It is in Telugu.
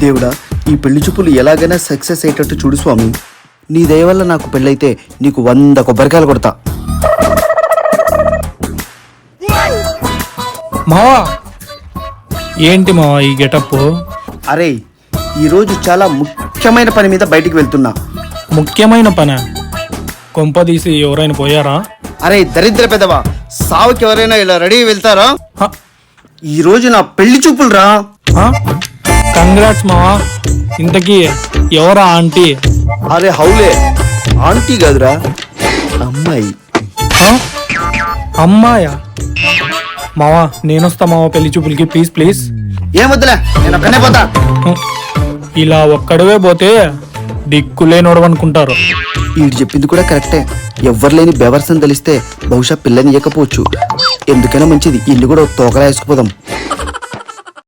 దేవుడా, ఈ పెళ్లి చూపులు ఎలాగైనా సక్సెస్ అయ్యేటట్టు చూడు స్వామి. నీ దయ వల్ల నాకు పెళ్ళైతే నీకు 100 కొబ్బరికాయలు కొడతా. మావా ఏంటి మావా ఈ గెటప్? అరే, ఈరోజు చాలా ముఖ్యమైన పని మీద బయటికి వెళ్తున్నా. ముఖ్యమైన పని? కొంపదీసి ఎవరైనా పోయారా? అరే దరిద్ర పెదవా, సావుకి ఎవరైనా ఇలా రెడీ వెళ్తారా? ఈరోజు నా పెళ్లి చూపులు రా. కంగ్రాట్స్ మావా. ఇంతకీ ఎవరా ఆంటీ? అరే హౌలే, ఆంటీ కాదురా, అమ్మాయి. అమ్మాయా? మావా నేనొస్తా మావా పెళ్లి చూపులకి, ప్లీజ్ ప్లీజ్. ఏమొద్దులే, నేను ఒక్కనే పోతా. ఇలా ఒక్కడవే పోతే దిక్కులేనోడు అనుకుంటారు. వీడు చెప్పింది కూడా కరెక్టే. ఎవ్వరు లేని బెవర్సని తెలిస్తే బహుశా పిల్లని ఇవ్వకపోవచ్చు. ఎందుకైనా మంచిది, ఇల్లు కూడా తోకలా వేసుకుపోదాం.